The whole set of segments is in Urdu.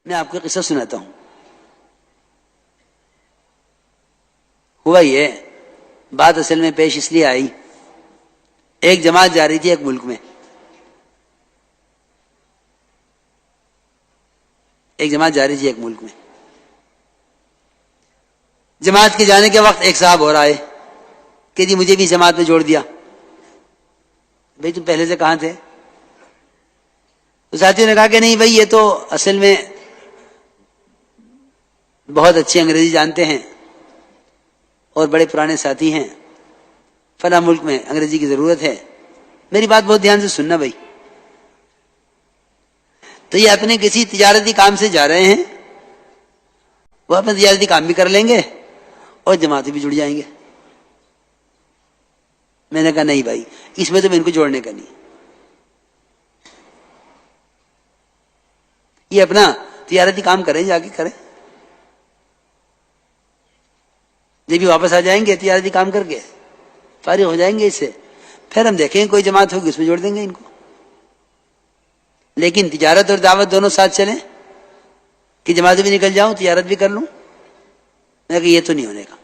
میں آپ کو قصہ سناتا ہوں. ہوا یہ بات اصل میں پیش اس لیے آئی، ایک جماعت جا رہی تھی ایک ملک میں، ایک جماعت جا رہی تھی ایک ملک میں. جماعت کے جانے کے وقت ایک صاحب ہو رہا ہے کہ جی مجھے بھی جماعت میں جوڑ دیا. بھئی تم پہلے سے کہاں تھے؟ تو ساتھیوں نے کہا کہ نہیں بھئی یہ تو اصل میں بہت اچھی انگریزی جانتے ہیں اور بڑے پرانے ساتھی ہیں، فلاں ملک میں انگریزی کی ضرورت ہے. میری بات بہت دھیان سے سننا بھائی. تو یہ اپنے کسی تجارتی کام سے جا رہے ہیں، وہ اپنا تجارتی کام بھی کر لیں گے اور جماعتیں بھی جڑ جائیں گے. میں نے کہا نہیں بھائی اس میں تو میں ان کو جوڑنے کا نہیں، یہ اپنا تجارتی کام کریں، جا کے کریں، جب بھی واپس آ جائیں گے تجارتی کام کر کے فارغ ہو جائیں گے اس سے، پھر ہم دیکھیں کوئی جماعت ہوگی اس میں جوڑ دیں گے ان کو. لیکن تجارت اور دعوت دونوں ساتھ چلیں کہ جماعت بھی نکل جاؤں تجارت بھی کر لوں، میں نے کہا یہ تو نہیں ہونے کا.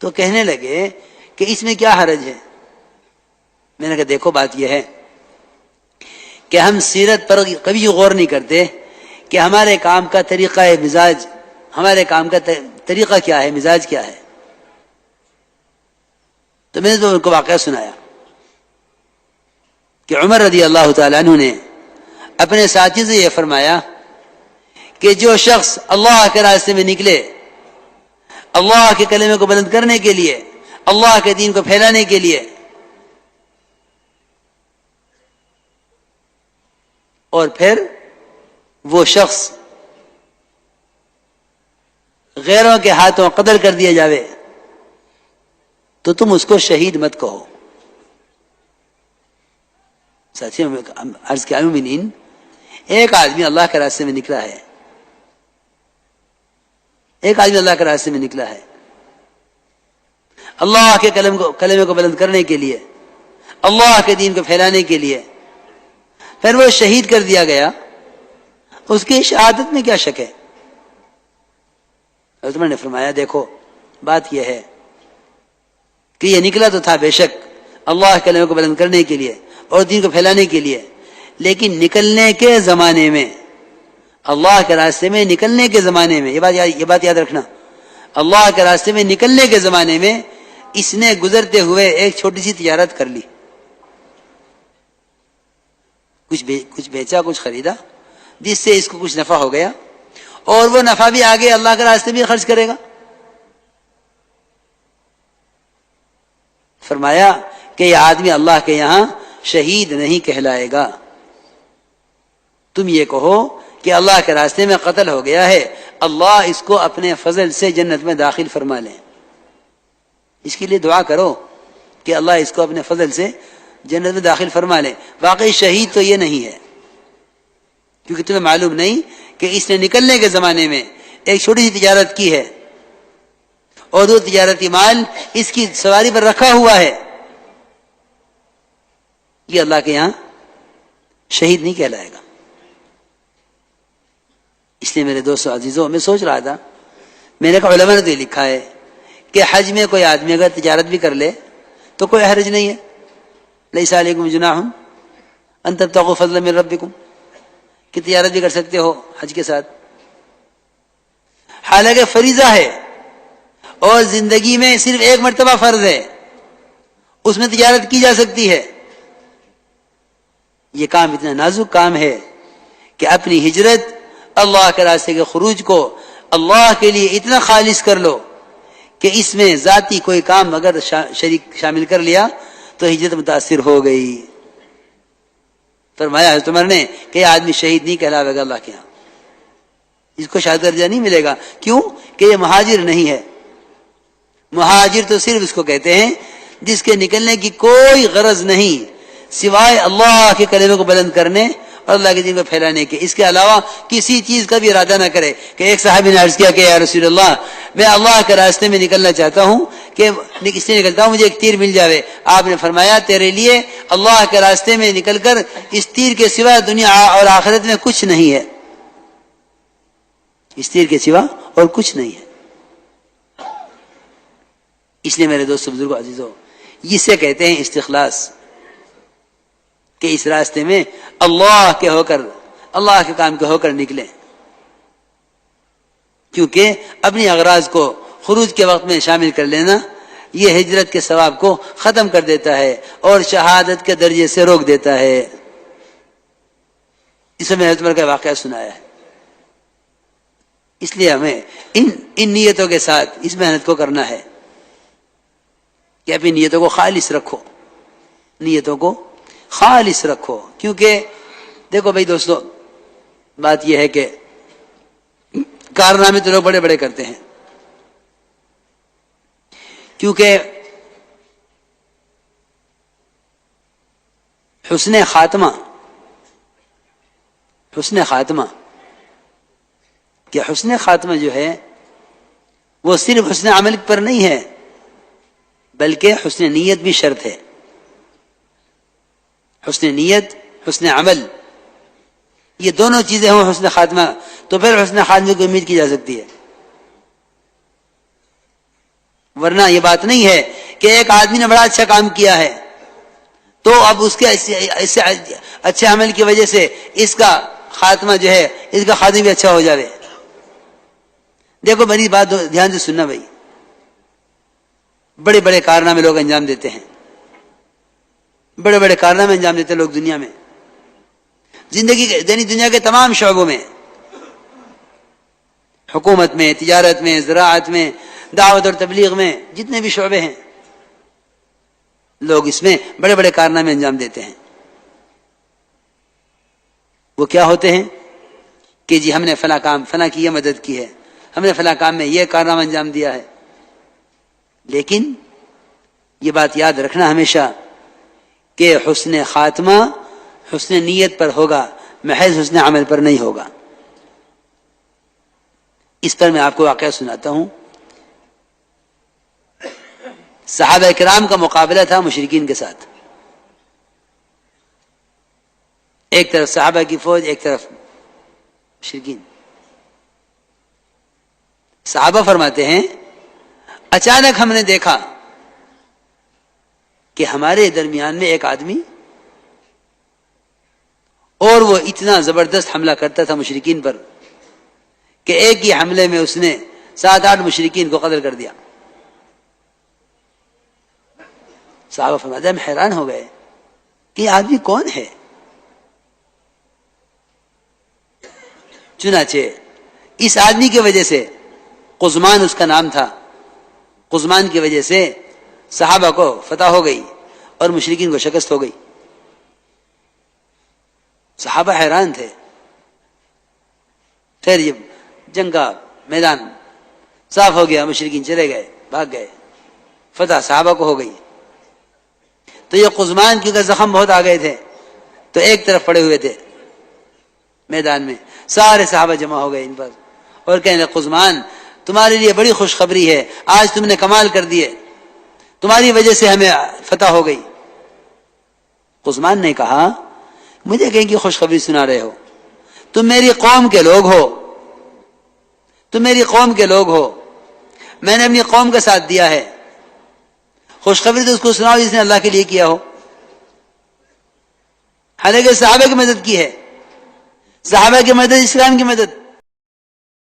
تو کہنے لگے کہ اس میں کیا حرج ہے؟ میں نے کہا دیکھو بات یہ ہے کہ ہم سیرت پر کبھی غور نہیں کرتے کہ ہمارے کام کا طریقہ مزاج، ہمارے کام کا طریقہ کیا ہے، مزاج کیا ہے. تو میں نے ان کو واقعہ سنایا کہ عمر رضی اللہ تعالیٰ عنہ نے اپنے ساتھی سے یہ فرمایا کہ جو شخص اللہ کے راستے میں نکلے، اللہ کے کلمے کو بلند کرنے کے لیے، اللہ کے دین کو پھیلانے کے لیے، اور پھر وہ شخص غیروں کے ہاتھوں قتل کر دیا جاوے تو تم اس کو شہید مت کہو. ساتھیوں میں عرض کیا مومنین، ایک آدمی اللہ کے راستے میں نکلا ہے، ایک آدمی اللہ کے راستے میں نکلا ہے اللہ کے کلمے کو بلند کرنے کے لیے، اللہ کے دین کو پھیلانے کے لیے، پھر وہ شہید کر دیا گیا، اس کی شہادت میں کیا شک ہے؟ حضرت عمر نے فرمایا دیکھو بات یہ ہے کہ یہ نکلا تو تھا بے شک اللہ کے کلمے کو بلند کرنے کے لیے اور دین کو پھیلانے کے لیے، لیکن نکلنے کے زمانے میں، اللہ کے راستے میں نکلنے کے زمانے میں، یہ بات یاد رکھنا، اللہ کے راستے میں نکلنے کے زمانے میں اس نے گزرتے ہوئے ایک چھوٹی سی تجارت کر لی، کچھ بیچا، کچھ خریدا، جس سے اس کو کچھ نفع ہو گیا، اور وہ نفع بھی آگے اللہ کے راستے میں خرچ کرے گا. فرمایا کہ یہ آدمی اللہ کے یہاں شہید نہیں کہلائے گا. تم یہ کہو کہ اللہ کے راستے میں قتل ہو گیا ہے، اللہ اس کو اپنے فضل سے جنت میں داخل فرما لے. اس کے لیے دعا کرو کہ اللہ اس کو اپنے فضل سے جنت میں داخل فرما لے. واقعی شہید تو یہ نہیں ہے، کیونکہ تمہیں معلوم نہیں کہ اس نے نکلنے کے زمانے میں ایک چھوٹی سی تجارت کی ہے اور وہ تجارتی مال اس کی سواری پر رکھا ہوا ہے، یہ اللہ کے یہاں شہید نہیں کہلائے گا. اس لیے میرے دوستو عزیزوں، میں سوچ رہا تھا، میں نے کہا علماء نے تو یہ لکھا ہے کہ حج میں کوئی آدمی اگر تجارت بھی کر لے تو کوئی حرج نہیں ہے، لیس علیکم جناح ان تبتغوا فضلا من ربکم، کہ تجارت بھی کر سکتے ہو حج کے ساتھ. حالانکہ فریضہ ہے اور زندگی میں صرف ایک مرتبہ فرض ہے، اس میں تجارت کی جا سکتی ہے. یہ کام اتنا نازک کام ہے کہ اپنی ہجرت، اللہ کے راستے کے خروج کو اللہ کے لیے اتنا خالص کر لو کہ اس میں ذاتی کوئی کام اگر شامل کر لیا تو ہجرت متاثر ہو گئی. فرمایا حضرت عمر نے کہ یہ آدمی شہید نہیں کہلاوے گا اللہ کے یہاں، اس کو شہادت درجہ نہیں ملے گا. کیوں؟ کہ یہ مہاجر نہیں ہے. مہاجر تو صرف اس کو کہتے ہیں جس کے نکلنے کی کوئی غرض نہیں سوائے اللہ کے کلمے کو بلند کرنے اور اللہ کے دین کو پھیلانے کے، اس کے علاوہ کسی چیز کا بھی ارادہ نہ کرے۔ کہ ایک صحابی نے عرض کیا کہ یا رسول اللہ، میں اللہ کے راستے میں نکلنا چاہتا ہوں، کہ اس سے نکلتا ہوں مجھے ایک تیر مل جاوے۔ آپ نے فرمایا تیرے لیے اللہ کے راستے میں نکل کر اس تیر کے سوا دنیا اور آخرت میں کچھ نہیں ہے، اس تیر کے سوا اور کچھ نہیں ہے۔ اس لیے میرے دوستو بزرگوں عزیزو، اسے کہتے ہیں استخلاص، کہ اس راستے میں اللہ کے ہو کر، اللہ کے کام کے ہو کر نکلیں، کیونکہ اپنی اغراض کو خروج کے وقت میں شامل کر لینا یہ ہجرت کے ثواب کو ختم کر دیتا ہے اور شہادت کے درجے سے روک دیتا ہے۔ اس میں حضرت عمر کا واقعہ سنایا ہے۔ اس لیے ہمیں ان نیتوں کے ساتھ اس محنت کو کرنا ہے کہ اپنی نیتوں کو خالص رکھو، نیتوں کو خالص رکھو۔ کیونکہ دیکھو بھائی دوستو، بات یہ ہے کہ کارنامے تو لوگ بڑے بڑے کرتے ہیں، کیونکہ حسن خاتمہ کہ حسن خاتمہ جو ہے وہ صرف حسن عمل پر نہیں ہے، بلکہ حسن نیت بھی شرط ہے۔ حسن نیت، حسن عمل، یہ دونوں چیزیں ہوں حسن خاتمہ، تو پھر حسن خاتمہ کی امید کی جا سکتی ہے۔ ورنہ یہ بات نہیں ہے کہ ایک آدمی نے بڑا اچھا کام کیا ہے تو اب اس کے اچھے عمل کی وجہ سے اس کا خاتمہ جو ہے، اس کا خاتمہ بھی اچھا ہو جاوے۔ دیکھو میری بات دھیان سے سننا بھائی، بڑے بڑے کارنامے لوگ انجام دیتے ہیں، بڑے بڑے کارنامے انجام دیتے لوگ دنیا میں، زندگی کے یعنی دنیا کے تمام شعبوں میں، حکومت میں، تجارت میں، زراعت میں، دعوت اور تبلیغ میں، جتنے بھی شعبے ہیں لوگ اس میں بڑے بڑے کارنامے انجام دیتے ہیں۔ وہ کیا ہوتے ہیں کہ جی ہم نے فلاں کام، فلاں کی یہ مدد کی ہے، ہم نے فلاں کام میں یہ کارنامہ انجام دیا ہے، لیکن یہ بات یاد رکھنا ہمیشہ کہ حسن خاتمہ حسن نیت پر ہوگا، محض حسن عمل پر نہیں ہوگا۔ اس پر میں آپ کو واقعہ سناتا ہوں۔ صحابہ کرام کا مقابلہ تھا مشرکین کے ساتھ، ایک طرف صحابہ کی فوج، ایک طرف مشرکین۔ صحابہ فرماتے ہیں اچانک ہم نے دیکھا کہ ہمارے درمیان میں ایک آدمی، اور وہ اتنا زبردست حملہ کرتا تھا مشرکین پر کہ ایک ہی حملے میں اس نے 7-8 مشرکین کو قتل کر دیا۔ صحابہ فرماتے ہیں ہم حیران ہو گئے کہ یہ آدمی کون ہے؟ چنانچہ اس آدمی کی وجہ سے، قزمان اس کا نام تھا، قزمان کی وجہ سے صحابہ کو فتح ہو گئی اور مشرکین کو شکست ہو گئی۔ صحابہ حیران تھے۔ خیر یہ جنگ کا میدان صاف ہو گیا، مشرکین چلے گئے، بھاگ گئے، فتح صحابہ کو ہو گئی۔ تو یہ قزمان کیونکہ زخم بہت آ گئے تھے تو ایک طرف پڑے ہوئے تھے میدان میں، سارے صحابہ جمع ہو گئے ان پر اور کہنے لگے قزمان تمہارے لیے بڑی خوشخبری ہے، آج تم نے کمال کر دیے، تمہاری وجہ سے ہمیں فتح ہو گئی۔ قزمان نے کہا مجھے کہیں کی خوشخبری سنا رہے ہو؟ تم میری قوم کے لوگ ہو، تم میری قوم کے لوگ ہو، میں نے اپنی قوم کا ساتھ دیا ہے، خوشخبری تو اس کو سناؤ جس نے اللہ کے لیے کیا ہو۔ حالانکہ صحابہ کی مدد کی ہے، صحابہ کی مدد اسلام کی مدد،